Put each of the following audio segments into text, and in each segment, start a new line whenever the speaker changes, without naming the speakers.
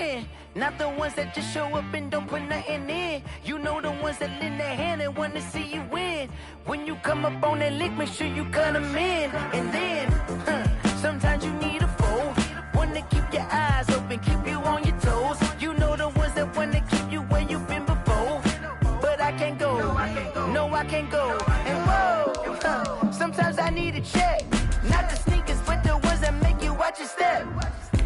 win. Not the ones that just show up and don't put nothing in. You know the ones that lend their hand and want to see you win. When you come up on that lick, make sure you cut them in. And then, sometimes you need a foe. One to keep your eyes open, keep you on your toes. You know the ones that want to keep you where you've been before. But I can't go, no I can't go. And whoa, sometimes I need a check. Not the sneakers, but the ones that make you watch your step.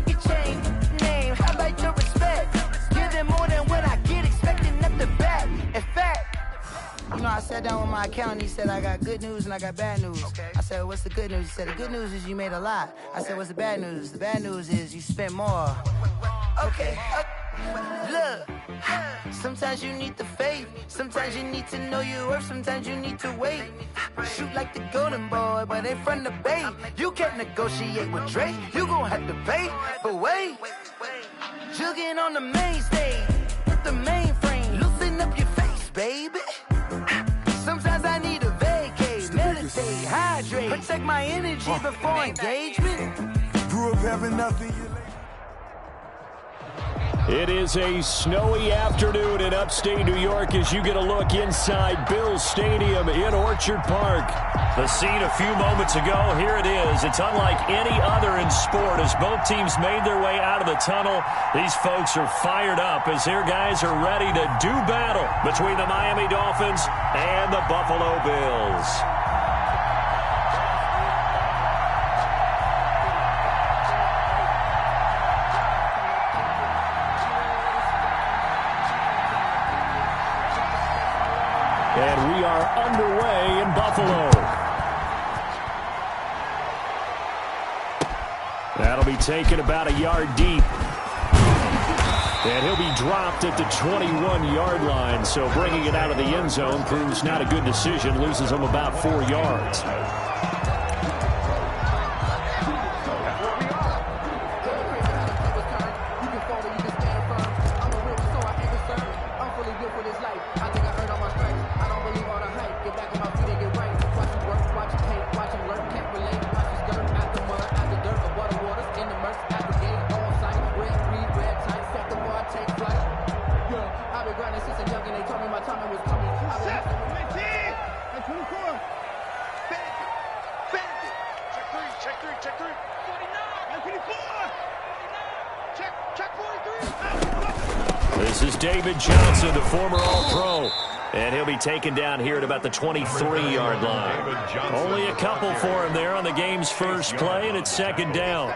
Your chain, name, how about your respect? Give them more than what I get, expecting up the back. In fact, you know, I sat down with my accountant, he said I got good news and I got bad news. Okay. I said, what's the good news? He said, the good news is you made a lot. I said, what's the bad news? The bad news is you spent more. Okay. Look, sometimes you need the faith. Sometimes you need to know your worth. Sometimes you need to wait. Shoot like the golden boy, but in front of the bay. You can't negotiate with Drake. You gon' have to pay. But wait, jugging on the main stage with the mainframe. Loosen up your face, baby. Sometimes I need a vacate, meditate, hydrate, protect my energy before engagement.
Grew up having nothing.
It is a snowy afternoon in upstate New York as you get a look inside Bills Stadium in Orchard Park.
The scene a few moments ago, here it is. It's unlike any other in sport as both teams made their way out of the tunnel. These folks are fired up as their guys are ready to do battle between the Miami Dolphins and the Buffalo Bills.
And we are underway in Buffalo. That'll be taken about a yard deep. And he'll be dropped at the 21-yard line. So bringing it out of the end zone proves not a good decision. Loses him about 4 yards. This is David Johnson, the former All-Pro. And he'll be taken down here at about the 23-yard line. Only a couple for him there on the game's first play, and it's second down.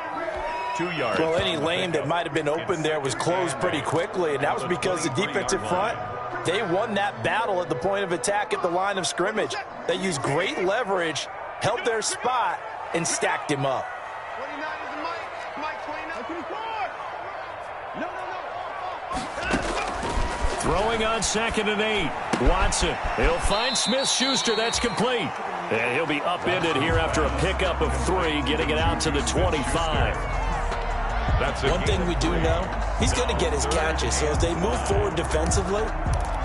2 yards.
Well, any lane that might have been open there was closed pretty quickly, and that was because the defensive front, they won that battle at the point of attack at the line of scrimmage. They used great leverage, held their spot, and stacked him up.
29 is Mike 29.
Throwing on 2nd and 8. Watson. He'll find Smith-Schuster. That's complete. And he'll be upended here after a pickup of 3, getting it out to the 25.
That's
one thing we do know, he's going to get his catches. So as they move forward defensively,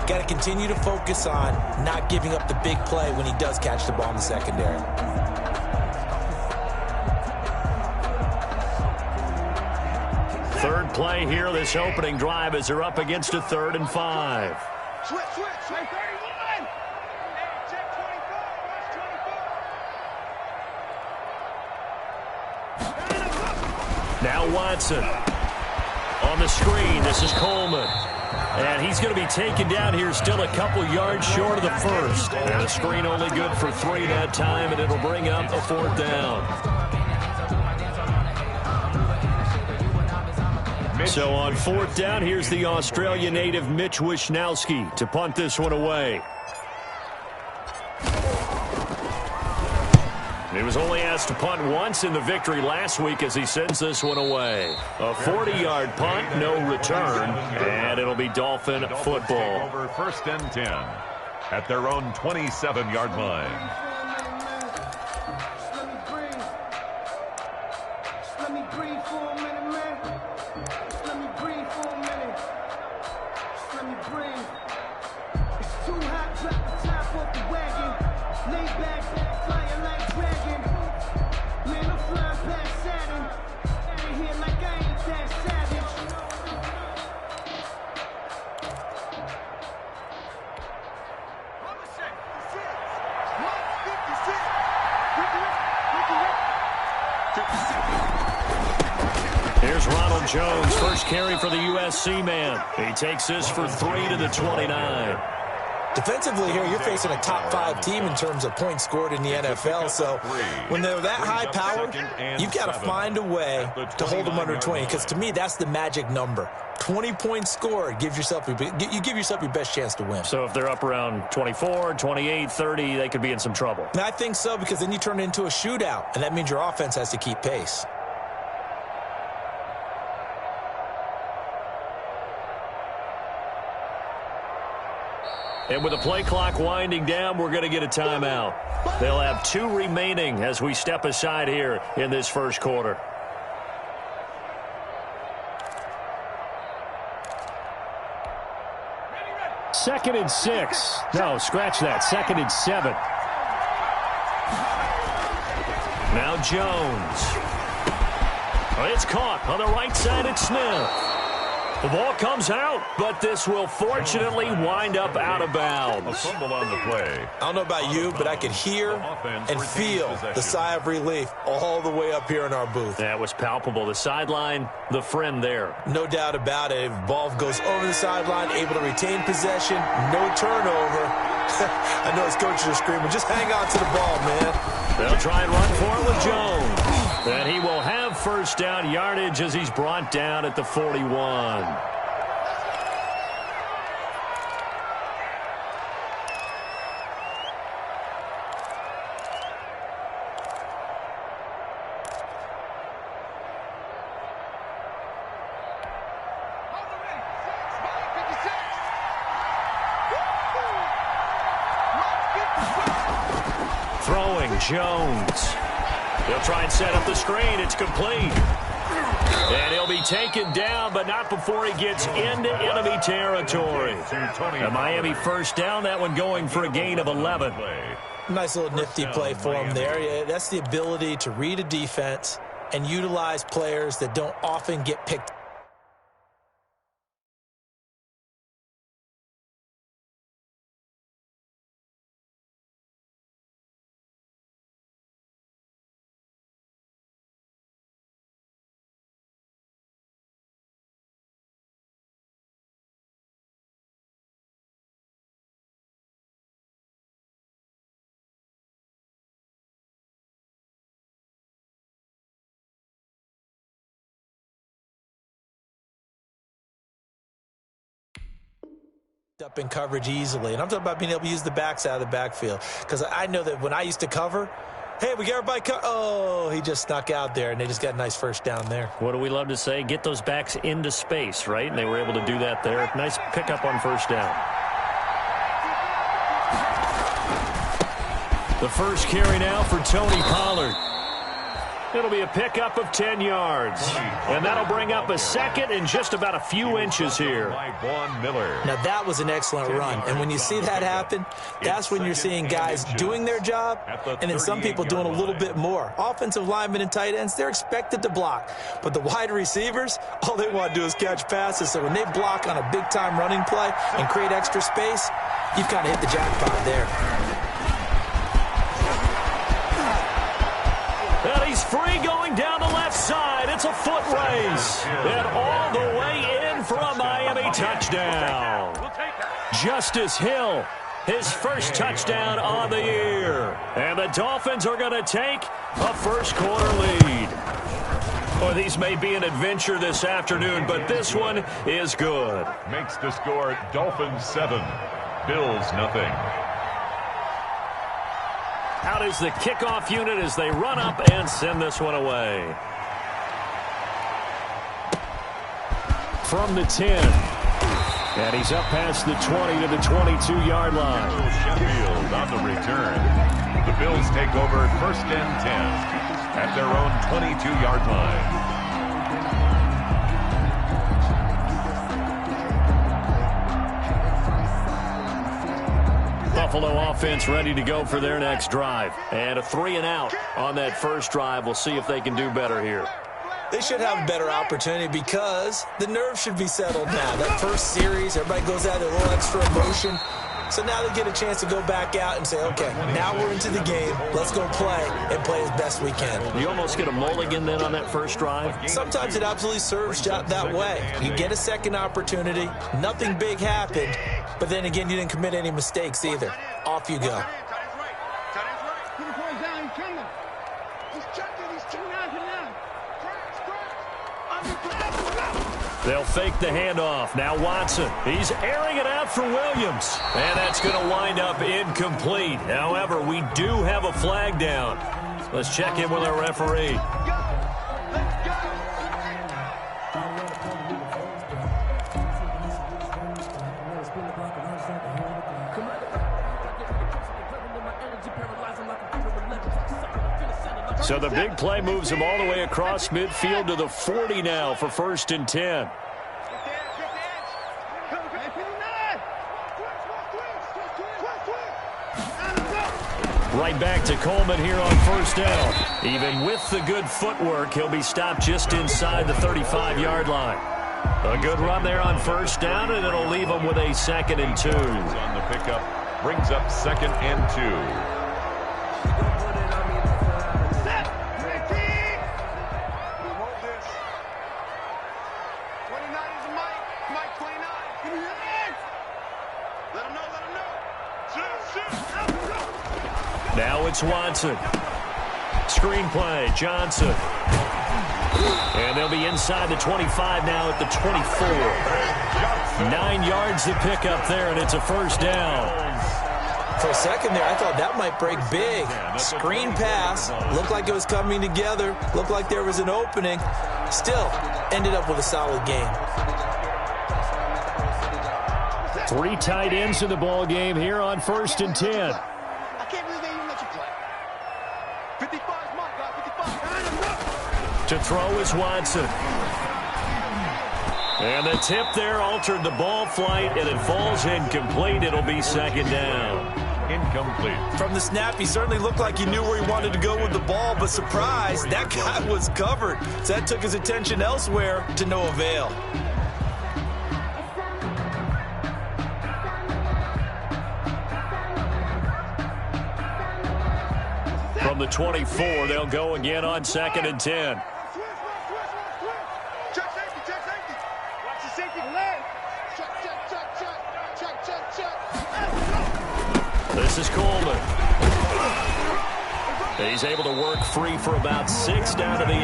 got to continue to focus on not giving up the big play when he does catch the ball in the secondary.
Third play here, this opening drive, as they're up against a 3rd and 5.
Switch, 31. Check 24.
Now Watson on the screen. This is Coleman. And he's going to be taken down here still a couple yards short of the first. And the screen only good for 3 that time, and it'll bring up a 4th down. So on 4th down, here's the Australia native Mitch Wishnowsky to punt this one away. He was only asked to punt once in the victory last week as he sends this one away. A 40-yard punt, no return, and it'll be Dolphin football.
Over 1st and 10 at their own 27-yard line.
Jones, first carry for the USC man. He takes this for 3 to the 29.
Defensively here, you're facing a top-5 team in terms of points scored in the NFL. So when they're that high-powered, you've got to find a way to hold them under 20. Because to me, that's the magic number. 20 points scored, you give yourself your best chance to win.
So if they're up around 24, 28, 30, they could be in some trouble.
And I think so, because then you turn it into a shootout, and that means your offense has to keep pace.
And with the play clock winding down, we're going to get a timeout. They'll have 2 remaining as we step aside here in this first quarter. Second and 6. No, scratch that. Second and 7. Now Jones. Oh, it's caught on the right side at Smith. The ball comes out, but this will fortunately wind up out of bounds.
A fumble on the play.
I don't know about you, but I could hear and feel the sigh of relief all the way up here in our booth.
That was palpable. The sideline, the friend there.
No doubt about it. If ball goes over the sideline, able to retain possession, no turnover. I know his coaches are screaming, just hang on to the ball, man.
They'll try and run for it with Jones. And he will have first down yardage as he's brought down at the 41. Throwing Jones. They'll try and set up the screen. It's complete. And he'll be taken down, but not before he gets into enemy territory. A Miami first down, that one going for a gain of 11.
Nice little nifty play for him there. Yeah, that's the ability to read a defense and utilize players that don't often get picked. Up in coverage easily. And I'm talking about being able to use the backs out of the backfield. Because I know that when I used to cover, hey, we got everybody oh, he just snuck out there, and they just got a nice first down there.
What do we love to say? Get those backs into space, right? And they were able to do that there. Nice pickup on first down. The first carry now for Tony Pollard. It'll be a pickup of 10 yards. And that'll bring up a second and just about a few inches here.
Now, that was an excellent run. And when you see that happen, that's when you're seeing guys doing their job and then some people doing a little bit more. Offensive linemen and tight ends, they're expected to block. But the wide receivers, all they want to do is catch passes. So when they block on a big-time running play and create extra space, you've kind of hit the jackpot there.
And he's free going down the left side. It's a foot race. And all the way in for a Miami touchdown. Justice Hill, his first touchdown on the year. And the Dolphins are going to take a first quarter lead. Well, these may be an adventure this afternoon, but this one is good.
Makes the score Dolphins 7, Bills nothing.
Out is the kickoff unit as they run up and send this one away. From the 10. And he's up past the 20 to the 22-yard line.
Sheffield on the return. The Bills take over first and 10 at their own 22-yard line.
Buffalo offense ready to go for their next drive. And a 3-and-out on that first drive. We'll see if they can do better here.
They should have a better opportunity because the nerves should be settled now. That first series, everybody goes out a little extra emotion. So now they get a chance to go back out and say, okay, now we're into the game. Let's go play and play as best we can.
You almost get a mulligan then on that first drive?
Sometimes it absolutely serves that way. You get a second opportunity. Nothing big happened. But then again, you didn't commit any mistakes either. Off you go.
They'll fake the handoff. Now Watson. He's airing it out for Williams. And that's going to wind up incomplete. However, we do have a flag down. Let's check in with our referee. So the big play moves him all the way across midfield to the 40 now for 1st and 10. Right back to Coleman here on 1st down. Even with the good footwork, he'll be stopped just inside the 35-yard line. A good run there on 1st down, and it'll leave him with a 2nd and 2.
On the pickup, brings up 2nd and 2.
Now it's Watson. Screen play, Johnson. And they'll be inside the 25 now at the 24. 9 yards to pick up there, and it's a 1st down.
For a second there, I thought that might break big. Screen pass. Looked like it was coming together. Looked like there was an opening. Still, ended up with a solid game.
3 tight ends in the ball game here on 1st and 10.
I can't believe they even let you play. 55 is my guy. 55.
To throw is Watson. And the tip there altered the ball flight, and it falls incomplete. It'll be 2nd down.
Incomplete.
From the snap, he certainly looked like he knew where he wanted to go with the ball, but surprise, that guy was covered. So that took his attention elsewhere to no avail.
From the 24, they'll go again on 2nd and 10.
Check safety. Watch the safety leg. Check.
This is Coleman. He's able to work free for about 6 down to the 18.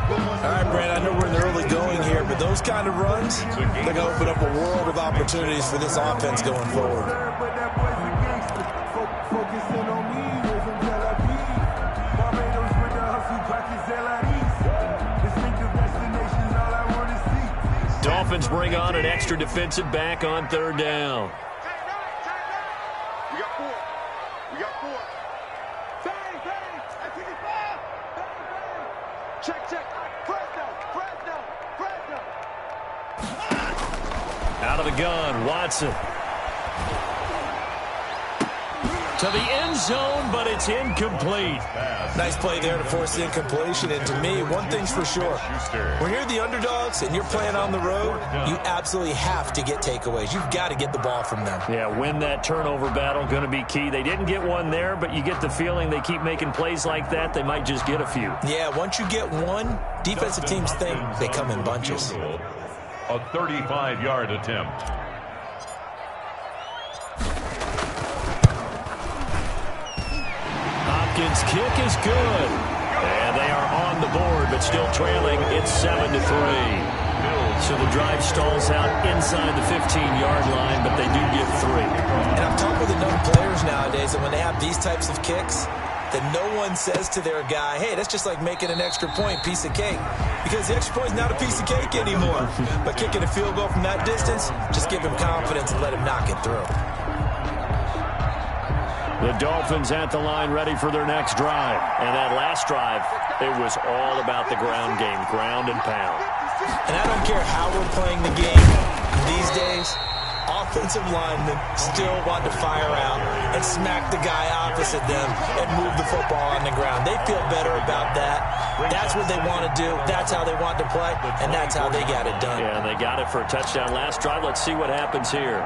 All right, Brand, I know we're in the early going here, but those kind of runs, they're going to open up a world of opportunities for this offense going forward.
Dolphins bring on an extra defensive back on 3rd down.
We got 4. Bang. Check. Fresno.
Out of the gun, Watson. To the end zone, but it's incomplete.
Nice play there to force the incompletion. And to me, one thing's for sure. When you're the underdogs and you're playing on the road, you absolutely have to get takeaways. You've got to get the ball from them.
Yeah, win that turnover battle, going to be key. They didn't get one there, but you get the feeling they keep making plays like that, they might just get a few.
Yeah, once you get one, defensive teams think they come in bunches.
A 35-yard attempt.
Hopkins' kick is good. And they are on the board, but still trailing. It's 7-3. So the drive stalls out inside the 15-yard line, but they do get 3.
And I've talked with enough players nowadays that when they have these types of kicks, that no one says to their guy, hey, that's just like making an extra point, piece of cake. Because the extra point is not a piece of cake anymore. But kicking a field goal from that distance, just give him confidence and let him knock it through.
The Dolphins at the line ready for their next drive. And that last drive, it was all about the ground game, ground and pound.
And I don't care how we're playing the game these days, offensive linemen still want to fire out and smack the guy opposite them and move the football on the ground. They feel better about that. That's what they want to do. That's how they want to play, and that's how they got it done.
Yeah, they got it for a touchdown last drive. Let's see what happens here.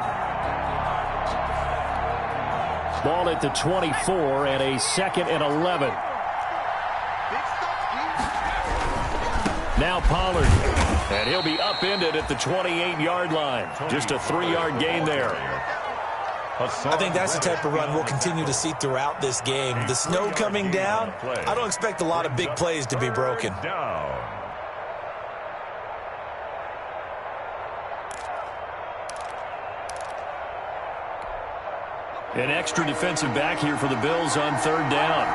Ball at the 24 and a 2nd and 11. Now Pollard. And he'll be upended at the 28-yard line. Just a 3-yard gain there.
I think that's the type of run we'll continue to see throughout this game. The snow coming down, I don't expect a lot of big plays to be broken.
An extra defensive back here for the Bills on 3rd down.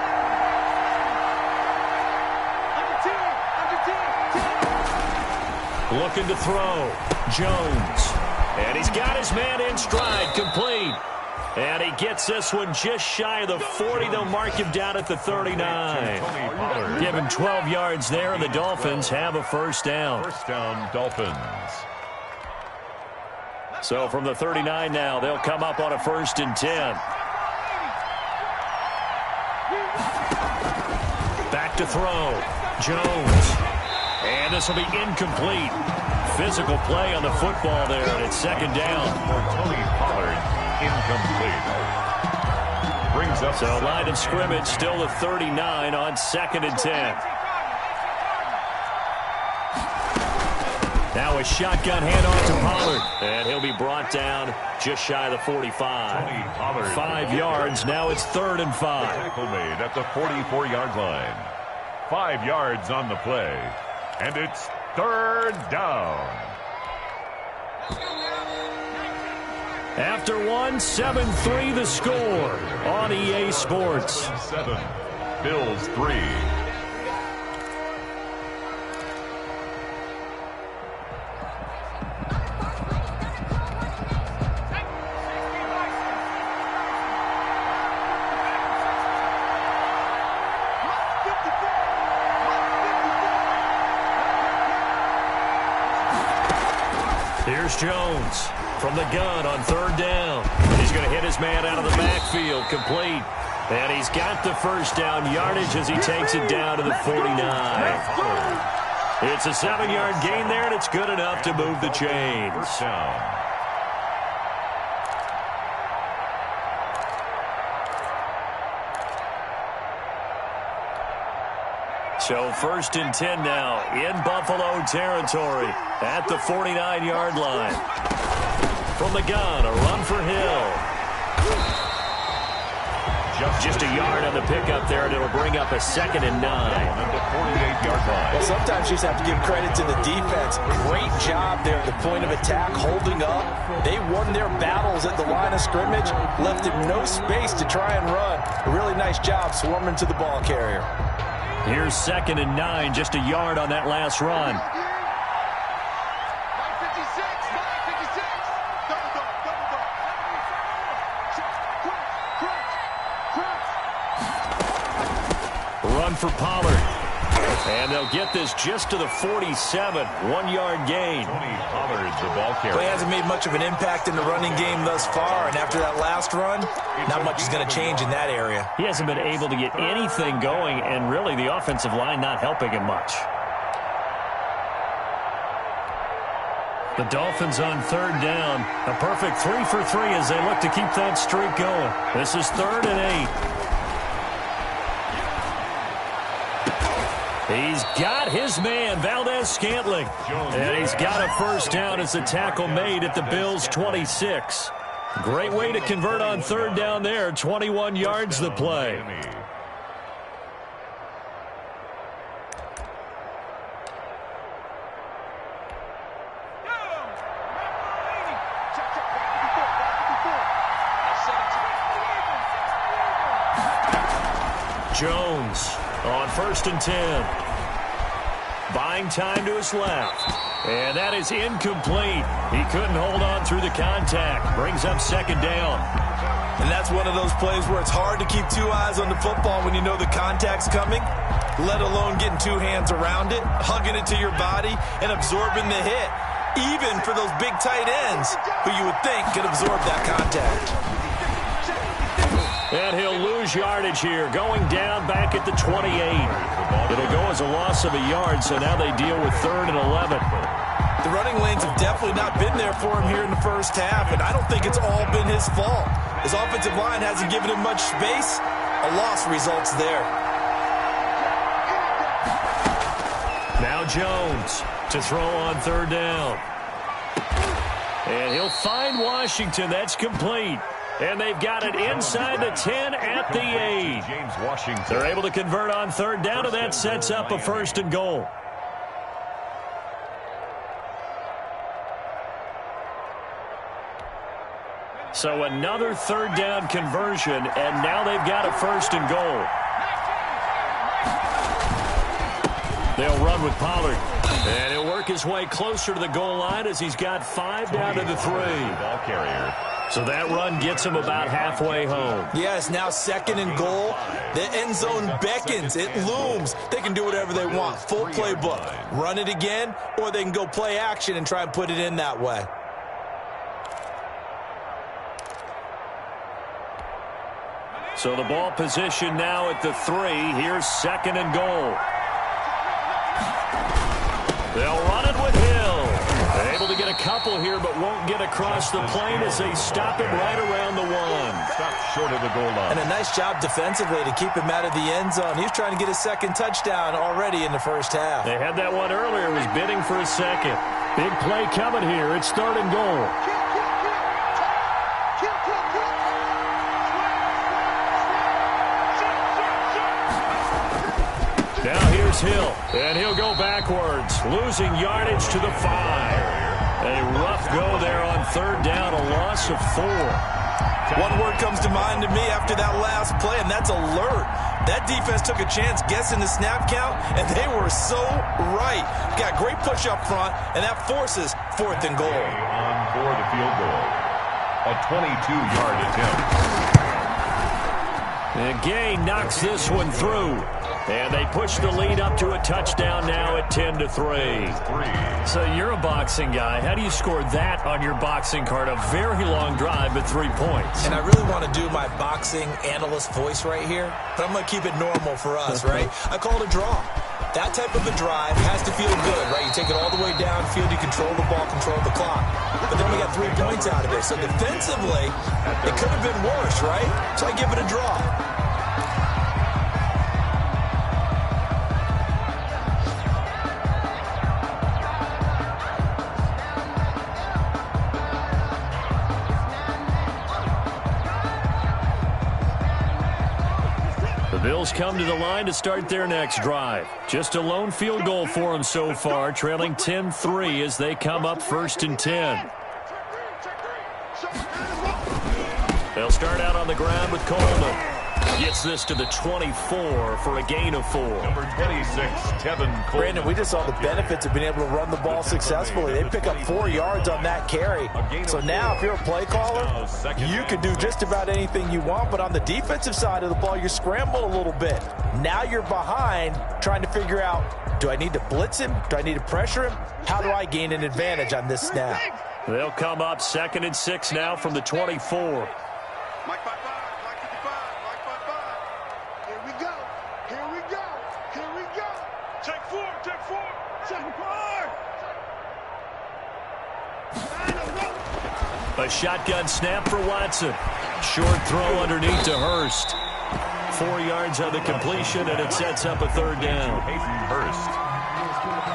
Looking to throw. Jones. And he's got his man in stride. Complete. And he gets this one just shy of the 40. They'll mark him down at the 39. Give him 12 yards there, and the Dolphins have a 1st down.
1st down, Dolphins.
So from the 39 now, they'll come up on a 1st and 10. Back to throw. Jones. And this will be incomplete. Physical play on the football there, and it's 2nd down.
For Tony Pollard, incomplete. Brings up.
So line of scrimmage still the 39 on 2nd and 10. Now a shotgun handoff to Pollard. And he'll be brought down just shy of the 45. 5 yards. Now it's 3rd and 5.
Tackle made at the 44-yard line. 5 yards on the play. And it's 3rd down.
After one, 7-3 the score on EA Sports.
7, Bills 3.
Here's Jones from the gun on 3rd down. He's going to hit his man out of the backfield. Complete. And he's got the 1st down yardage as he takes it down to the 49. It's a 7-yard gain there, and it's good enough to move the chains.
1st down.
So 1st and 10 now in Buffalo territory at the 49-yard line. From the gun, a run for Hill. Just a yard on the pickup there, and it'll bring up a 2nd and 9.
On the 48-yard line.
Well, sometimes you just have to give credit to the defense. Great job there at the point of attack, holding up. They won their battles at the line of scrimmage, left him no space to try and run. A really nice job swarming to the ball carrier.
Here's 2nd and 9, just a yard on that last run. Run for Pollard. And they'll get this just to the 47. 1-yard gain.
Tony Pollard, the ball carrier.
But he hasn't made much of an impact in the running game thus far, and after that last run, not much is going to change in that area.
He hasn't been able to get anything going, and really the offensive line not helping him much. The Dolphins on 3rd down. A perfect 3 for 3 as they look to keep that streak going. This is 3rd and 8. He's got his man, Valdez-Scantling. And he's got a 1st down as the tackle made at the Bills' 26. Great way to convert on 3rd down there. 21 yards the play. Jones on 1st and 10. Buying time to his left. And that is incomplete. He couldn't hold on through the contact. Brings up 2nd down.
And that's one of those plays where it's hard to keep 2 eyes on the football when you know the contact's coming, let alone getting 2 hands around it, hugging it to your body, and absorbing the hit, even for those big tight ends who you would think could absorb that contact.
And he'll lose yardage here, going down back at the 28. It'll go as a loss of a yard, so now they deal with 3rd and 11.
The running lanes have definitely not been there for him here in the first half, and I don't think it's all been his fault. His offensive line hasn't given him much space. A loss results there.
Now Jones to throw on third down. And he'll find Washington. That's complete. And they've got it inside the 10 at the 8.
James Washington.
They're able to convert on third down, and that sets up a first and goal. So another third down conversion, and now they've got a first and goal. They'll run with Pollard. And he'll work his way closer to the goal line as he's got 5 down to the 3.
Ball carrier.
So that run gets him about halfway home.
Yeah, it's now second and goal. The end zone beckons. It looms. They can do whatever they want. Full playbook. Run it again, or they can go play action and try and put it in that way.
So the ball position now at the 3. Here's second and goal. They'll run it with Hill. They're able to get a couple here, but won't get across the plane as they stop him right around the 1.
Stop short of the goal line.
And a nice job defensively to keep him out of the end zone. He was trying to get his second touchdown already in the first half.
They had that one earlier. Was bidding for a second. Big play coming here. It's third and goal. Now here's Hill, and he'll go backwards, losing yardage to the 5. A rough go there on third down, a loss of 4.
One word comes to mind to me after that last play, and that's alert. That defense took a chance guessing the snap count, and they were so right. Got great push up front, and that forces fourth and goal.
On for the field goal. A 22-yard attempt.
And Gay knocks this one through. And they push the lead up to a touchdown now at 10-3. So you're a boxing guy. How do you score that on your boxing card? A very long drive, but 3 points.
And I really want to do my boxing analyst voice right here, but I'm going to keep it normal for us, right? I call it a draw. That type of a drive has to feel good, right? You take it all the way downfield, you control the ball, control the clock. But then we got 3 points out of it. So defensively, it could have been worse, right? So I give it a draw.
Bills come to the line to start their next drive. Just a lone field goal for them so far, trailing 10-3 as they come up 1st and 10. They'll start out on the ground with Coleman. Gets this to the 24 for a gain of 4.
Number 26, Tevin Coleman.
Brandon, we just saw the benefits of being able to run the ball successfully. They pick up 4 yards on that carry. So now if you're a play caller, you can do just about anything you want. But on the defensive side of the ball, you scramble a little bit. Now you're behind trying to figure out, do I need to blitz him? Do I need to pressure him? How do I gain an advantage on this snap?
They'll come up 2nd and 6 now from the 24.
Mike 5-5, Mike 55, Mike 5-5. Here we go. Here we go. Here we go. Take 4, take 4, take 4.
A shotgun snap for Watson. Short throw underneath to Hurst. 4 yards on the completion, and it sets up a third down.
Hayden Hurst.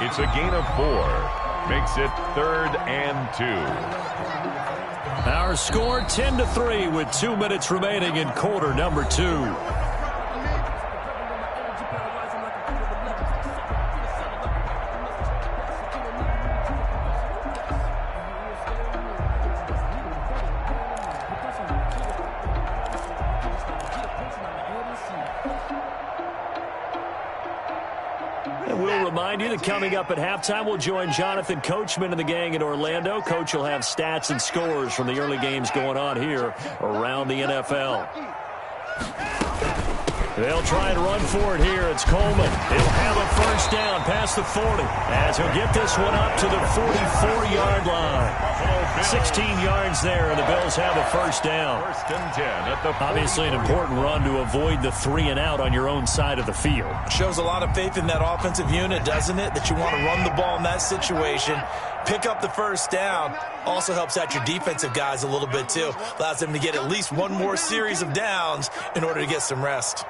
It's a gain of 4. Makes it 3rd and 2.
Our score 10-3 with 2 minutes remaining in quarter number 2. Remind you that coming up at halftime, we'll join Jonathan Coachman and the gang in Orlando. Coach will have stats and scores from the early games going on here around the NFL. They'll try and run for it here. It's Coleman. He'll have a first down past the 40 as he'll get this one up to the 44-yard line. 16 yards there, and the Bills have a first down.
1st and 10 at the
Obviously an important run to avoid the 3 and out on your own side of the field.
Shows a lot of faith in that offensive unit, doesn't it? That you want to run the ball in that situation. Pick up the first down. Also helps out your defensive guys a little bit, too. Allows them to get at least one more series of downs in order to get some rest.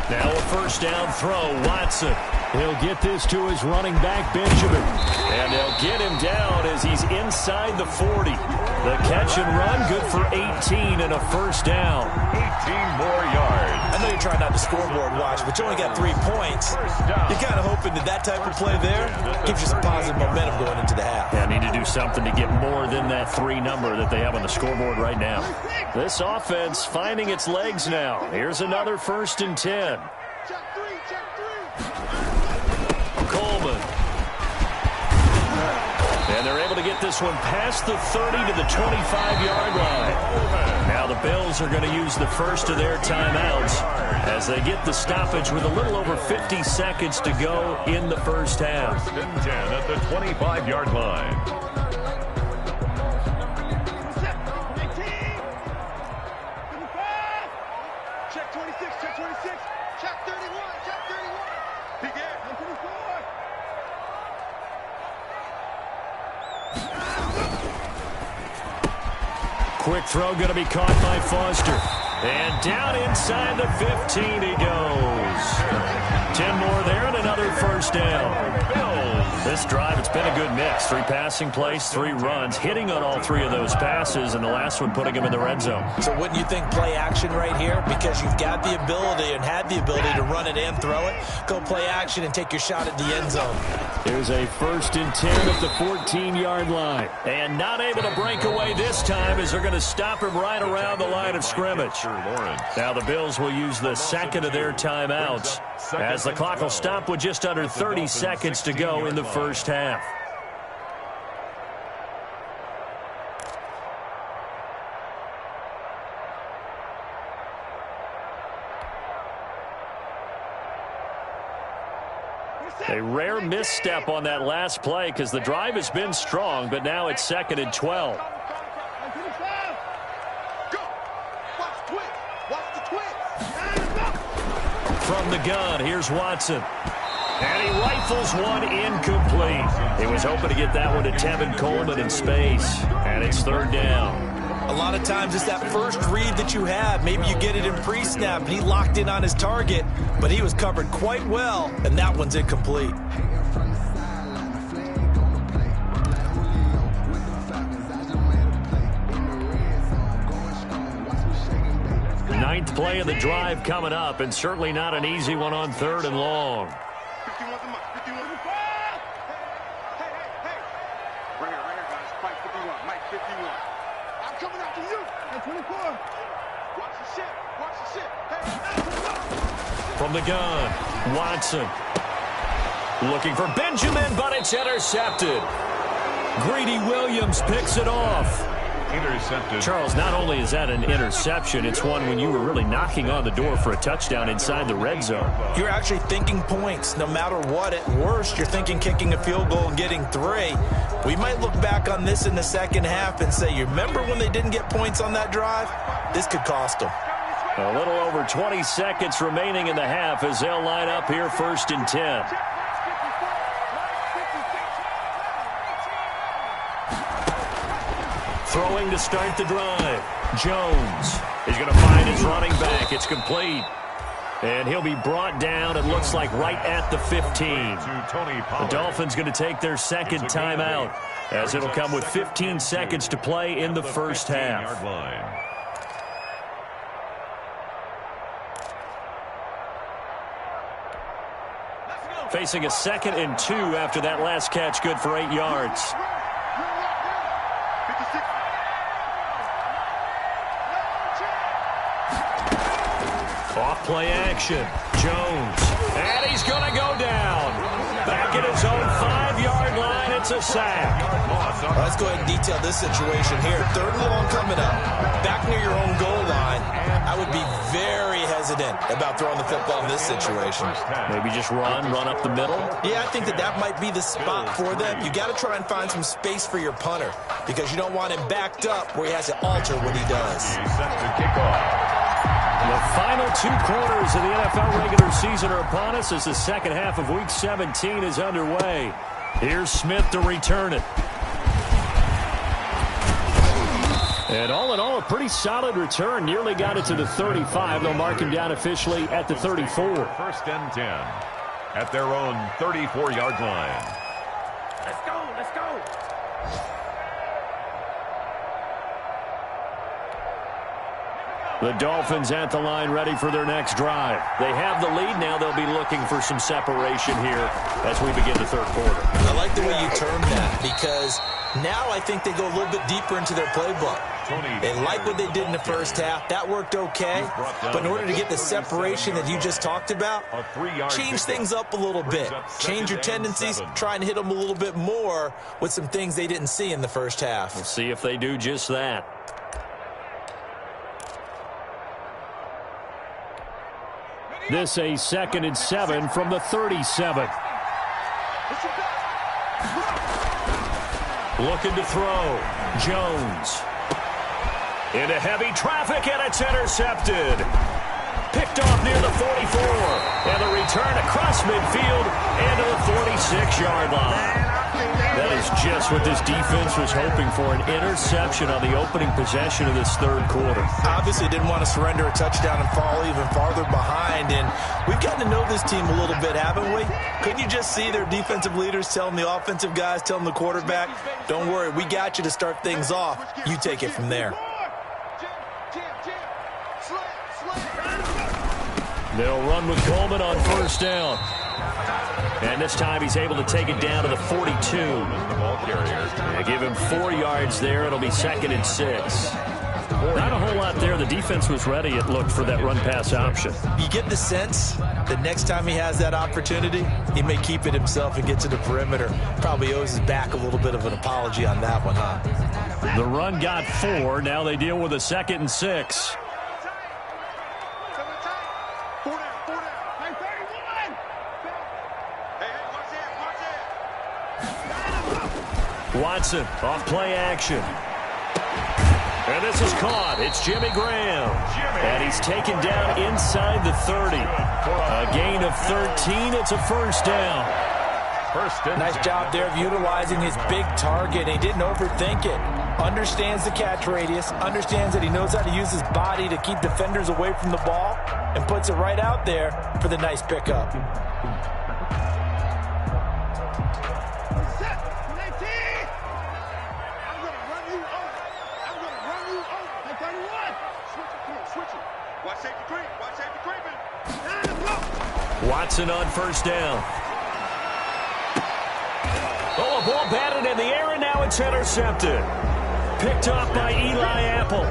Now a first down throw, Watson. He'll get this to his running back, Benjamin. And they'll get him down as he's inside the 40. The catch and run, good for 18 and a first down.
18 more yards.
I know you're trying not to scoreboard watch, but you only got 3 points. You're kind of hoping that type of play there gives you some positive momentum going into the half.
Yeah, need to do something to get more than that 3 number that they have on the scoreboard right now. This offense finding its legs now. Here's another 1st and 10. Coleman. And they're able to get this one past the 30 to the 25-yard line. Now the Bills are going to use the first of their timeouts as they get the stoppage with a little over 50 seconds to go in the first half.
1st and 10 at the 25-yard line.
Check 26, check 26, check 31, check 31. Big air, 124.
Quick throw going to be caught by Foster. And down inside the 15 he goes. 10 more there and another first down. This drive, it's been a good mix. 3 passing plays, 3 runs, hitting on all 3 of those passes, and the last one putting him in the red zone.
So wouldn't you think play action right here? Because you've got the ability and had the ability to run it and throw it. Go play action and take your shot at the end zone.
Here's a 1st and 10 at the 14-yard line. And not able to break away this time as they're going to stop him right around the line of scrimmage. Now the Bills will use the second of their timeouts as the clock will stop with just under 30 seconds to go in the first half. A rare misstep on that last play because the drive has been strong, but now it's 2nd and 12. From the gun, here's Watson. And he rifles one incomplete. He was hoping to get that one to Tevin Coleman in space. And it's 3rd down.
A lot of times it's that first read that you have. Maybe you get it in pre-snap, and he locked in on his target, but he was covered quite well, and that one's incomplete.
Ninth play of the drive coming up, and certainly not an easy one on 3rd and long.
51's the mark. 51. Hey. Right here, guys. Mike 51. Mike 51. I'm coming after you. Hey, 24. Watch the shit. Watch the shit. Hey.
From the gun, Watson. Looking for Benjamin, but it's intercepted. Greedy Williams picks it off.
Intercepted.
Charles, not only is that an interception, it's one when you were really knocking on the door for a touchdown inside the red zone.
You're actually thinking points no matter what. At worst, you're thinking kicking a field goal and getting 3. We might look back on this in the second half and say, you remember when they didn't get points on that drive? This could cost them.
A little over 20 seconds remaining in the half as they'll line up here 1st and 10. Throwing to start the drive. Jones is going to find his running back. It's complete. And he'll be brought down, it looks like, right at the 15. The Dolphins going to take their 2nd timeout as it'll come with 15 seconds to play in the first half. Facing a 2nd and 2 after that last catch, good for 8 yards. Off play action. Jones. And he's going to go down. Back at his own 5-yard line. It's a sack.
Let's go ahead and detail this situation here. 3rd and long coming up. Back near your own goal line. I would be very hesitant about throwing the football in this situation.
Maybe just run up the middle?
Yeah, I think that might be the spot for them. You got to try and find some space for your punter because you don't want him backed up where he has to alter what he does.
He's set to kick off.
The final 2 quarters of the NFL regular season are upon us as the second half of Week 17 is underway. Here's Smith to return it. And all in all, a pretty solid return. Nearly got it to the 35. They'll mark him down officially at the 34.
First and 10 at their own 34-yard line.
Let's go, let's go.
The Dolphins at the line ready for their next drive. They have the lead. Now they'll be looking for some separation here as we begin the third quarter.
I like the way you term that because now I think they go a little bit deeper into their playbook. They like what they did in the first half. That worked okay. But in order to get the separation that you just talked about, change things up a little bit. Change your tendencies. Try and hit them a little bit more with some things they didn't see in the first half.
We'll see if they do just that. This a 2nd and 7 from the 37. Looking to throw. Jones. Into heavy traffic, and it's intercepted. Picked off near the 44. And the return across midfield and to the 46-yard line. That is just what this defense was hoping for, an interception on the opening possession of this third quarter.
Obviously didn't want to surrender a touchdown and fall even farther behind, and we've gotten to know this team a little bit, haven't we? Couldn't you just see their defensive leaders telling the offensive guys, telling the quarterback, don't worry, we got you to start things off. You take it from there.
They'll run with Coleman on first down. And this time he's able to take it down to the 42. They give him 4 yards there. It'll be 2nd and 6. Not a whole lot there. The defense was ready, it looked, for that run-pass option.
You get the sense that next time he has that opportunity, he may keep it himself and get to the perimeter. Probably owes his back a little bit of an apology on that one, huh?
The run got 4. Now they deal with a 2nd and 6. Watson off play action. And this is caught. It's Jimmy Graham. And he's taken down inside the 30. A gain of 13. It's a first down.
Nice job there of utilizing his big target. He didn't overthink it. Understands the catch radius. Understands that he knows how to use his body to keep defenders away from the ball. And puts it right out there for the nice pickup.
Watson on first down. Oh, a ball batted in the air, and now it's intercepted. Picked off by Eli Apple.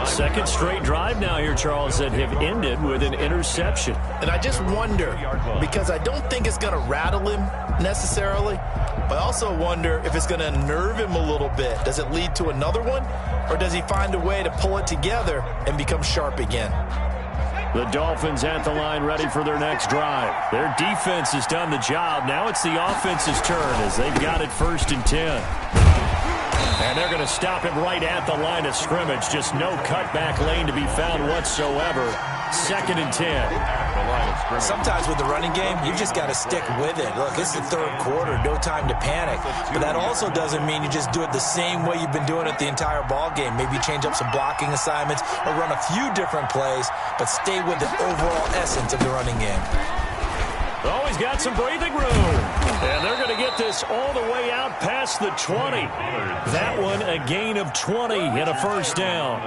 Second straight drive now here, Charles, that have ended with an interception.
And I just wonder, because I don't think it's going to rattle him necessarily, but I also wonder if it's going to unnerve him a little bit. Does it lead to another one, or does he find a way to pull it together and become sharp again?
The Dolphins at the line ready for their next drive. Their defense has done the job. Now it's the offense's turn as they've got it 1st and 10. And they're going to stop him right at the line of scrimmage. Just no cutback lane to be found whatsoever. 2nd and 10.
Sometimes with the running game, you just got to stick with it. Look, it's the third quarter, no time to panic. But that also doesn't mean you just do it the same way you've been doing it the entire ball game. Maybe change up some blocking assignments or run a few different plays, but stay with the overall essence of the running game.
Oh, he's got some breathing room. And they're going to get this all the way out past the 20. That one a gain of 20 and a first down.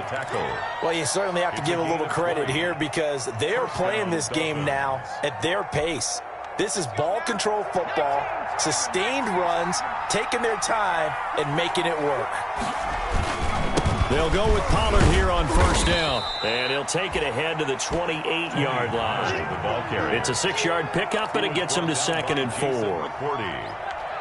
Well, you certainly have to give a little credit here because they're playing this game now at their pace. This is ball control football, sustained runs, taking their time and making it work.
They'll go with Pollard here on first down. And he'll take it ahead to the 28-yard line. It's a 6-yard pickup, but it gets him to 2nd and 4.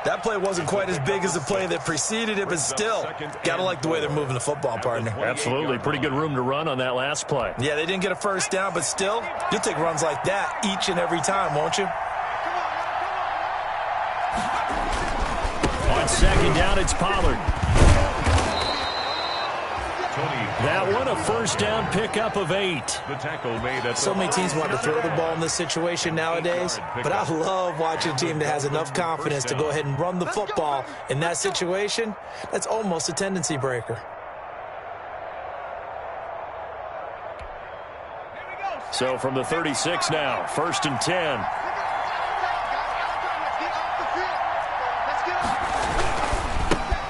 That play wasn't quite as big as the play that preceded it, but still, got to like the way they're moving the football, partner.
Absolutely. Pretty good room to run on that last play.
Yeah, they didn't get a first down, but still, you'll take runs like that each and every time, won't you?
On 2nd down, it's Pollard.
That one a first down pickup of 8.
The tackle made at
So many teams want to throw the ball in this situation nowadays, but I love watching a team that has enough confidence to go ahead and run the football in that situation. That's almost a tendency breaker.
So from the 36 now, 1st and 10.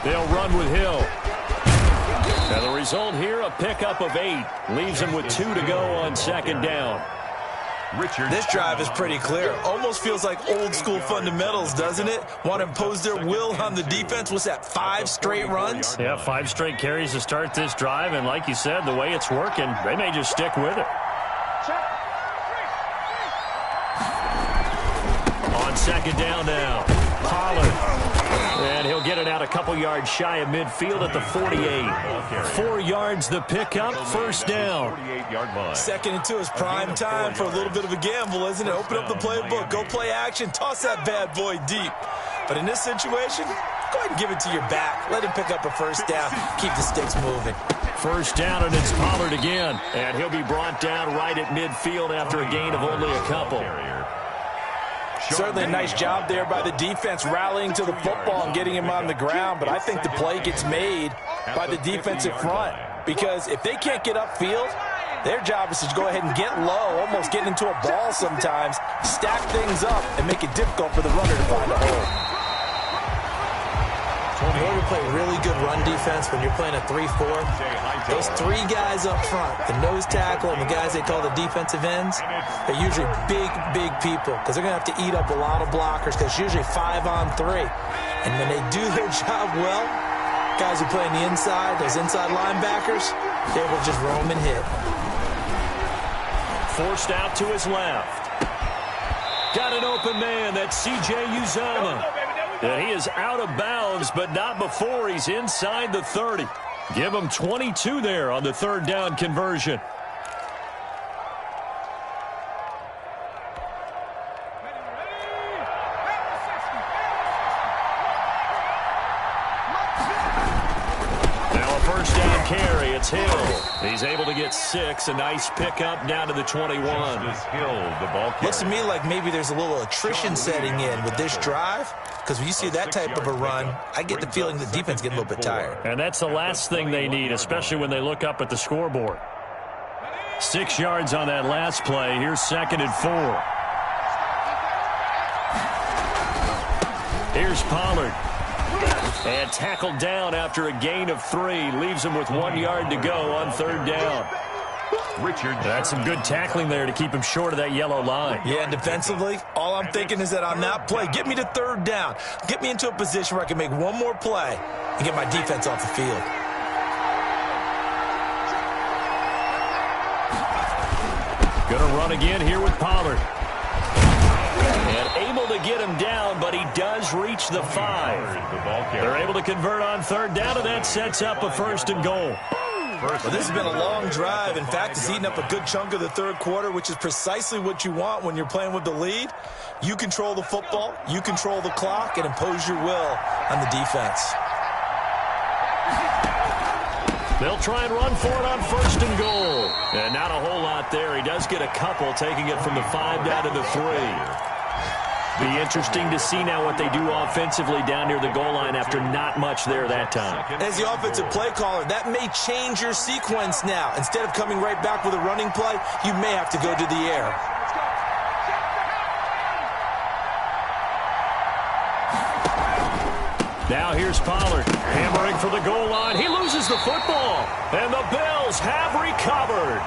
They'll run with Hill. And the result here, a pickup of 8. Leaves them with 2 to go on 2nd down.
This drive is pretty clear. Almost feels like old school fundamentals, doesn't it? Want to impose their will on the defense. What's that, 5 straight runs?
Yeah, 5 straight carries to start this drive. And like you said, the way it's working, they may just stick with it. On 2nd down now, Pollard. And he'll get it out a couple yards shy of midfield at the 48. 4 yards the pickup, 1st down.
2nd and 2 is prime time for a little bit of a gamble, isn't it? Open up the playbook, go play action, toss that bad boy deep. But in this situation, go ahead and give it to your back. Let him pick up a 1st down, keep the sticks moving.
1st down, and it's Pollard again. And he'll be brought down right at midfield after a gain of only a couple.
Certainly a nice job there by the defense rallying to the football and getting him on the ground, but I think the play gets made by the defensive front because if they can't get upfield, their job is to go ahead and get low, almost get into a ball sometimes, stack things up, and make it difficult for the runner to find a hole. In order to play really good run defense when you're playing a 3-4, those 3 guys up front, the nose tackle and the guys they call the defensive ends, they're usually big people because they're going to have to eat up a lot of blockers because it's usually 5 on 3. And when they do their job well, guys who play on the inside, those inside linebackers, they're able to just roam and hit.
Forced out to his left. Got an open man. That's C.J. Uzomah. And he is out of bounds, but not before he's inside the 30. Give him 22 there on the 3rd down conversion. Now a 1st down carry. It's Hill. He's able to get 6. A nice pickup down to the 21.
Looks to me like maybe there's a little attrition setting in with this drive. Because when you see that type of a run, I get the feeling the defense gets a little bit tired.
And that's the last thing they need, especially when they look up at the scoreboard. 6 yards on that last play. Here's 2nd and 4. Here's Pollard. And tackled down after a gain of 3. Leaves him with 1 yard to go on 3rd down. That's some good tackling there to keep him short of that yellow line.
Yeah, and defensively, all I'm thinking is that on that play, get me to 3rd down. Get me into a position where I can make one more play and get my defense off the field.
Gonna run again here with Pollard. And able to get him down, but he does reach the 5. They're able to convert on 3rd down, and that sets up a 1st and goal.
Well, this has been a long drive. In fact, it's eaten up a good chunk of the 3rd quarter, which is precisely what you want when you're playing with the lead. You control the football, you control the clock, and impose your will on the defense.
They'll try and run for it on 1st and goal. And not a whole lot there. He does get a couple, taking it from the 5 down to the 3. Be interesting to see now what they do offensively down near the goal line after not much there that time.
As the offensive play caller, that may change your sequence now. Instead of coming right back with a running play, you may have to go to the air.
Now here's Pollard, hammering for the goal line. He loses the football, and the Bills have recovered.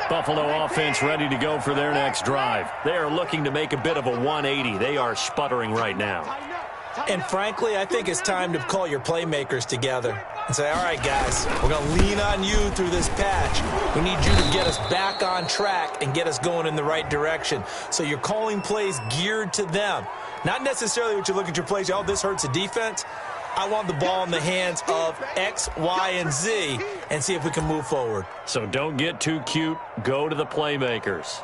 Buffalo offense ready to go for their next drive. They are looking to make a bit of a 180. They are sputtering right now.
And frankly, I think it's time to call your playmakers together and say, all right, guys, we're going to lean on you through this patch. We need you to get us back on track and get us going in the right direction. So you're calling plays geared to them. Not necessarily what you look at your plays, oh, this hurts the defense. I want the ball in the hands of X, Y, and Z and see if we can move forward.
So don't get too cute. Go to the playmakers.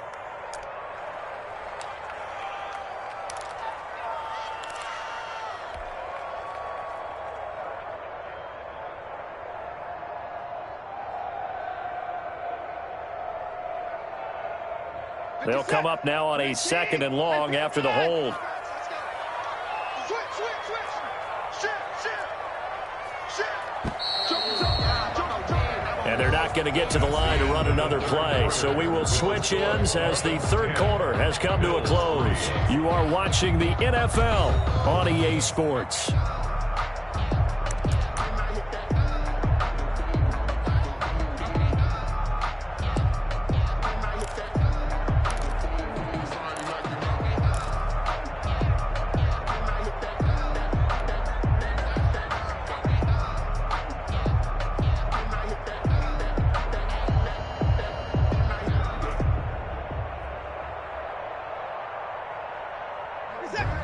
They'll come up now on a 2nd and long after the hold. And they're not going to get to the line to run another play. So we will switch ends as the 3rd quarter has come to a close. You are watching the NFL on EA Sports.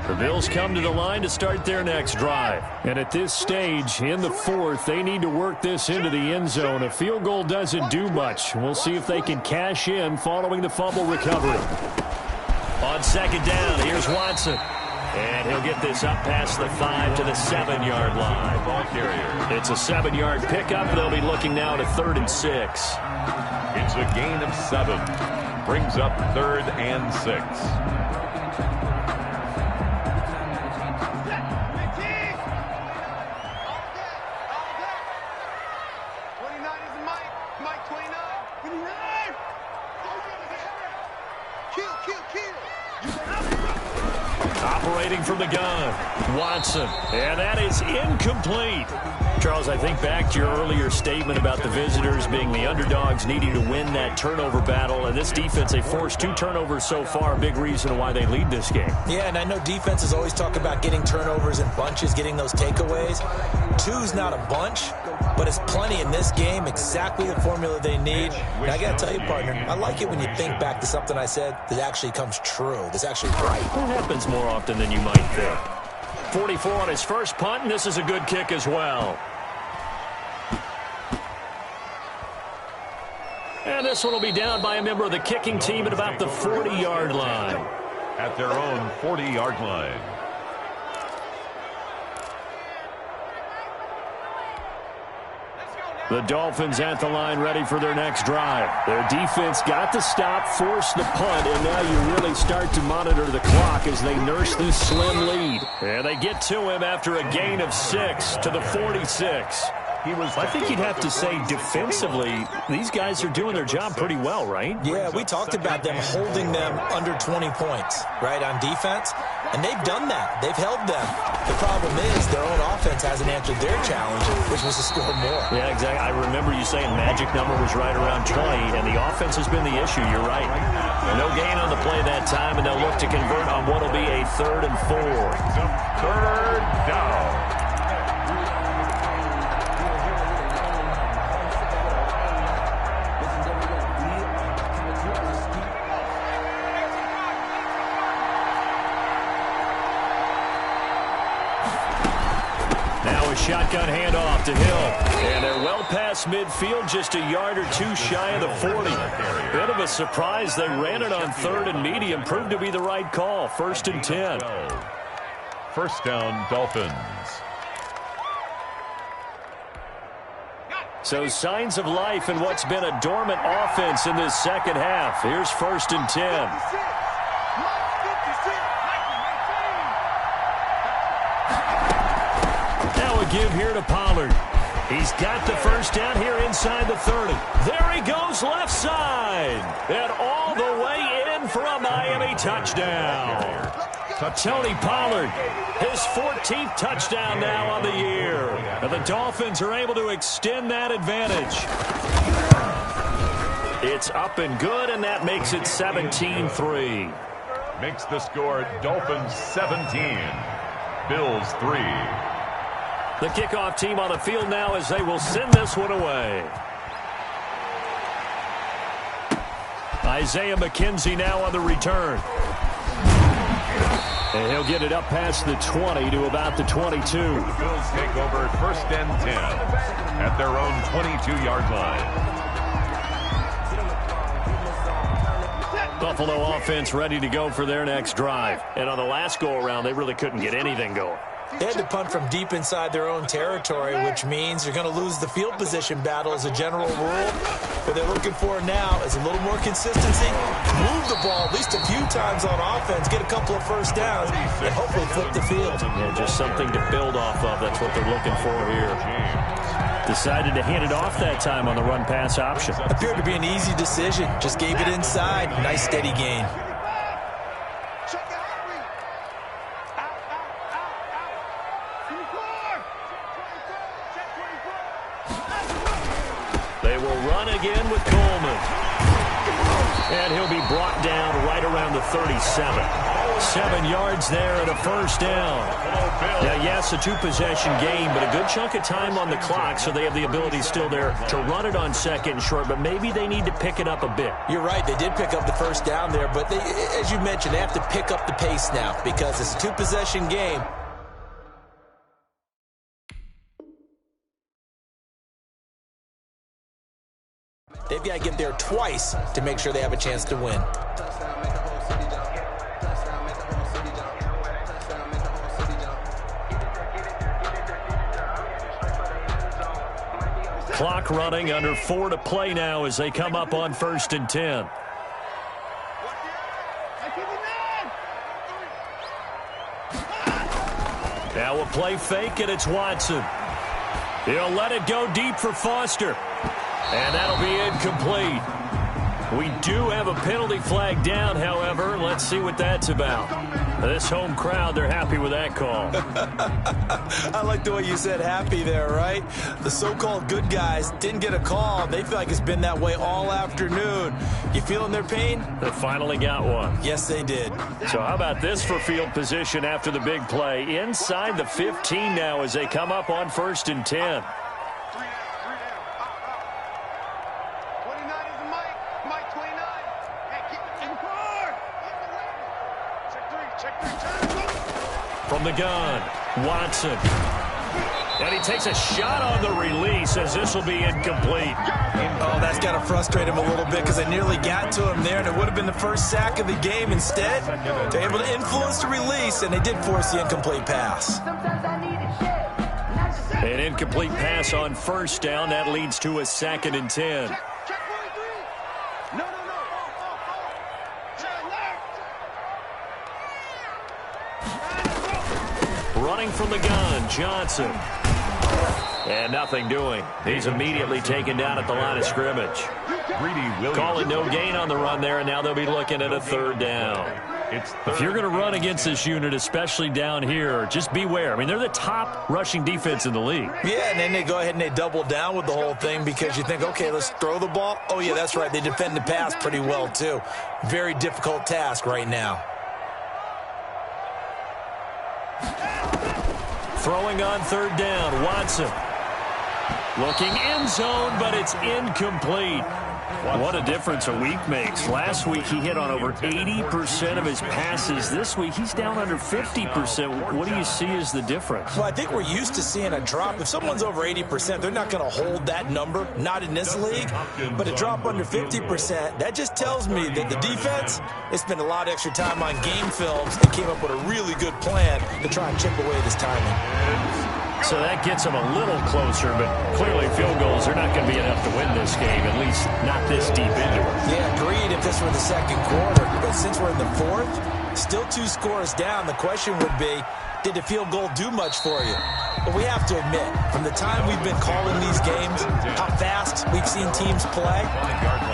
The Bills come to the line to start their next drive. And at this stage, in the 4th, they need to work this into the end zone. A field goal doesn't do much. We'll see if they can cash in following the fumble recovery. On 2nd down, here's Watson. And he'll get this up past the 5 to the 7-yard line. Ball carrier. It's a 7-yard pickup. They'll be looking now to 3rd and 6.
It's a gain of 7. Brings up 3rd and 6.
Operating from the gun, Watson. And that is incomplete. Charles, I think back to your earlier statement about the visitors being the underdogs needing to win that turnover battle. And this defense, they forced 2 turnovers so far. A big reason why they lead this game.
Yeah, and I know defenses always talk about getting turnovers in bunches, getting those takeaways. 2's not a bunch, but it's plenty in this game, exactly the formula they need. And I got to tell you, partner, I like it when you think back to something I said that actually comes true, that's actually right.
That happens more often than you might think. 44 on his first punt, and this is a good kick as well. And this one will be down by a member of the kicking team at about the 40-yard line.
At their own 40-yard line.
The Dolphins at the line ready for their next drive. Their defense got the stop, forced the punt, and now you really start to monitor the clock as they nurse this slim lead. And they get to him after a gain of 6 to the 46. I think you'd have to say defensively, these guys are doing their job pretty well, right?
Yeah, we talked about them holding them under 20 points, right, on defense. And they've done that. They've held them. The problem is their own offense hasn't answered their challenge, which was to score more.
Yeah, exactly. I remember you saying magic number was right around 20, and the offense has been the issue. You're right. No gain on the play that time, and they'll look to convert on what will be a 3rd and 4.
3rd down.
Shotgun handoff to Hill. And they're well past midfield, just a yard or 2 shy of the 40. Bit of a surprise. They ran it on 3rd and medium. Proved to be the right call. 1st and 10.
1st down, Dolphins.
So signs of life in what's been a dormant offense in this 2nd half. Here's 1st and 10. Give here to Pollard. He's got the 1st down here inside the 30. There he goes left side. And all the way in for a Miami touchdown. Tony Pollard, his 14th touchdown now on the year. And the Dolphins are able to extend that advantage. It's up and good, and that makes it 17-3.
Makes the score Dolphins 17, Bills 3.
The kickoff team on the field now as they will send this one away. Isaiah McKenzie now on the return.
And he'll get it up past the 20 to about the 22.
The Bills take over 1st and 10 at their own 22-yard line.
Buffalo offense ready to go for their next drive. And on the last go-around, they really couldn't get anything going.
They had to punt from deep inside their own territory, which means you're going to lose the field position battle as a general rule. What they're looking for now is a little more consistency, move the ball at least a few times on offense, get a couple of first downs, and hopefully flip the field.
Yeah, just something to build off of. That's what they're looking for here. Decided to hand it off that time on the run-pass option.
Appeared to be an easy decision. Just gave it inside. Nice, steady gain.
They will run again with Coleman. And he'll be brought down right around the 37. 7 yards there and a first down. Now, yes, a two-possession game, but a good chunk of time on the clock, so they have the ability still there to run it on 2nd and short, but maybe they need to pick it up a bit.
You're right. They did pick up the first down there, but they, as you mentioned, they have to pick up the pace now because it's a two-possession game. They've got to get there twice to make sure they have a chance to win.
Clock running, under 4 to play now as they come up on 1st and 10. Now a play fake, and it's Watson. He'll let it go deep for Foster. And that'll be incomplete. We do have a penalty flag down, however. Let's see what that's about. This home crowd, they're happy with that call.
I like the way you said happy there, right? The so-called good guys didn't get a call. They feel like it's been that way all afternoon. You feeling their pain?
They finally got one.
Yes, they did.
So how about this for field position after the big play? Inside the 15 now as they come up on 1st and 10. From the gun, Watson. And he takes a shot on the release as this will be incomplete.
Oh, that's got to frustrate him a little bit because I nearly got to him there, and it would have been the first sack of the game. Instead, they're able to influence the release, and they did force the incomplete pass.
An incomplete pass on 1st down. That leads to a 2nd and 10. Running from the gun, Johnson. And nothing doing. He's immediately taken down at the line of scrimmage. Call it no gain on the run there, and now they'll be looking at a 3rd down. If you're going to run against this unit, especially down here, just beware. I mean, they're the top rushing defense in the league.
Yeah, and then they go ahead and they double down with the whole thing because you think, okay, let's throw the ball. Oh, yeah, that's right. They defend the pass pretty well, too. Very difficult task right now.
Throwing on 3rd down, Watson. Looking end zone, but it's incomplete. What a difference a week makes. Last week, he hit on over 80% of his passes. This week, he's down under 50%. What do you see as the difference?
Well, I think we're used to seeing a drop. If someone's over 80%, they're not going to hold that number, not in this league. But a drop under 50%, that just tells me that the defense, they spent a lot of extra time on game films and came up with a really good plan to try and chip away this timing.
So that gets them a little closer, but clearly field goals are not going to be enough to win this game, at least not this deep into it.
Yeah, agreed if this were the 2nd quarter. But since we're in the 4th, still 2 scores down, the question would be, did the field goal do much for you? But we have to admit, from the time we've been calling these games, how fast we've seen teams play,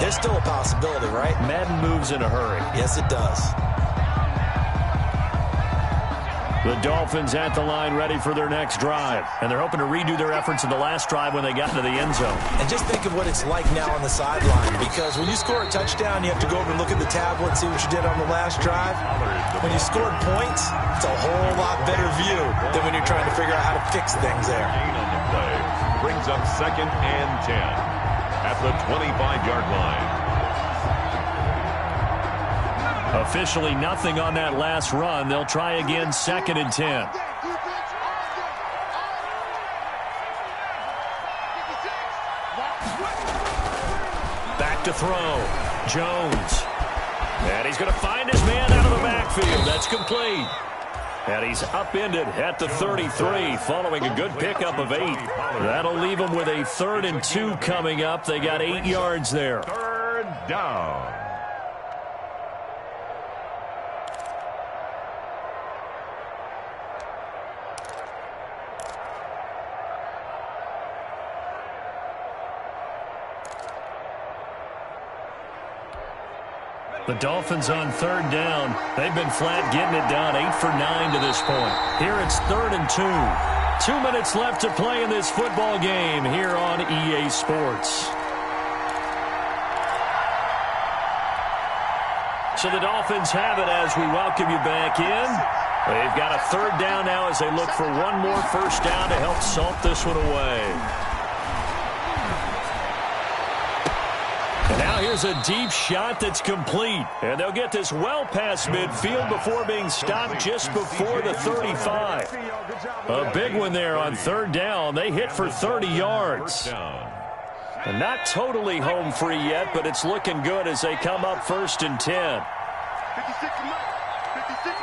there's still a possibility, right?
Madden moves in a hurry.
Yes, it does.
The Dolphins at the line ready for their next drive. And they're hoping to redo their efforts in the last drive when they got into the end zone.
And just think of what it's like now on the sideline. Because when you score a touchdown, you have to go over and look at the tablet and see what you did on the last drive. When you scored points, it's a whole lot better view than when you're trying to figure out how to fix things there.
On the play brings up 2nd and 10 at the 25-yard line.
Officially nothing on that last run. They'll try again, 2nd and 10. Back to throw. Jones. And he's going to find his man out of the backfield. That's complete. And he's upended at the 33 following a good pickup of 8. That'll leave him with a 3rd and 2 coming up. They got 8 yards there.
3rd down.
The Dolphins on 3rd down. They've been flat getting it done, 8 for 9 to this point. Here it's 3rd and 2. 2 minutes left to play in this football game here on EA Sports. So the Dolphins have it as we welcome you back in. They've got a 3rd down now as they look for one more first down to help salt this one away. And now here's a deep shot that's complete. And they'll get this well past midfield before being stopped just before the 35. A big one there on 3rd down. They hit for 30 yards. And not totally home free yet, but it's looking good as they come up 1st and 10.
56 and 56.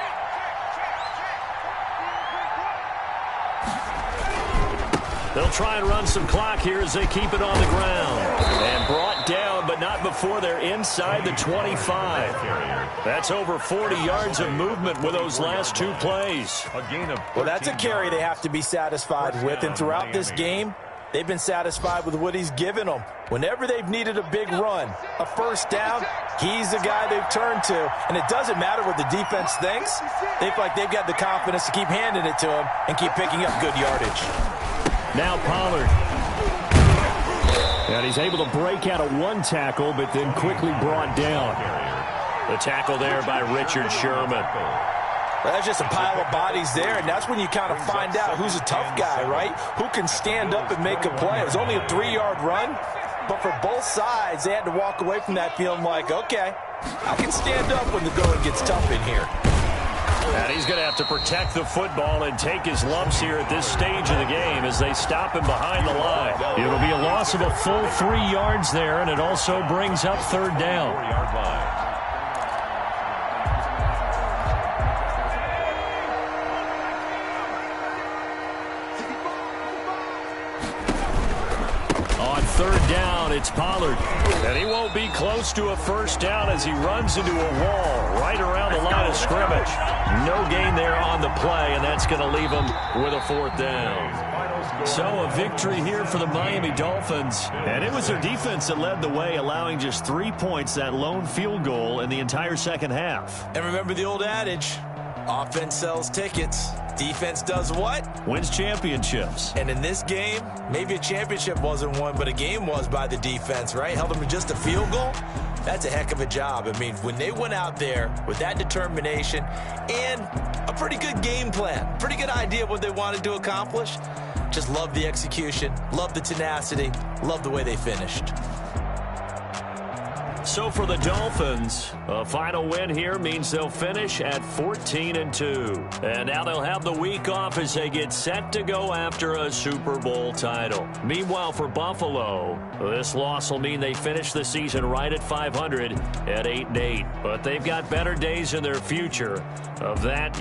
They'll try and run some clock here as they keep it on the ground. And brought down, but not before they're inside the 25. That's over 40 yards of movement with those last 2 plays.
Well, that's a carry they have to be satisfied with. And throughout this game, they've been satisfied with what he's given them. Whenever they've needed a big run, a first down, he's the guy they've turned to. And it doesn't matter what the defense thinks. They feel like they've got the confidence to keep handing it to him and keep picking up good yardage.
Now Pollard. And he's able to break out of 1 tackle, but then quickly brought down. The tackle there by Richard Sherman.
Well, that's just a pile of bodies there, and that's when you kind of find out who's a tough guy, right? Who can stand up and make a play. It was only a 3-yard run, but for both sides, they had to walk away from that feeling like, okay, I can stand up when the going gets tough in here.
And he's going to have to protect the football and take his lumps here at this stage of the game as they stop him behind the line. It'll be a loss of a full 3 yards there, and it also brings up 3rd down.
4-yard line.
On 3rd down, it's Pollard. And he won't be close to a first down as he runs into a wall right around the line of scrimmage. No gain there on the play, and that's going to leave him with a 4th down. So a victory here for the Miami Dolphins. And it was their defense that led the way, allowing just 3 points, that lone field goal in the entire second half.
And remember the old adage, offense sells tickets. Defense does what?
Wins championships.
And in this game, maybe a championship wasn't won, but a game was by the defense, right? Held them to just a field goal. That's a heck of a job. I mean, when they went out there with that determination and a pretty good game plan, pretty good idea of what they wanted to accomplish, just love the execution, love the tenacity, love the way they finished.
So for the Dolphins, a final win here means they'll finish at 14-2. And now they'll have the week off as they get set to go after a Super Bowl title. Meanwhile, for Buffalo, this loss will mean they finish the season right at 500 at 8-8. But they've got better days in their future. Of that,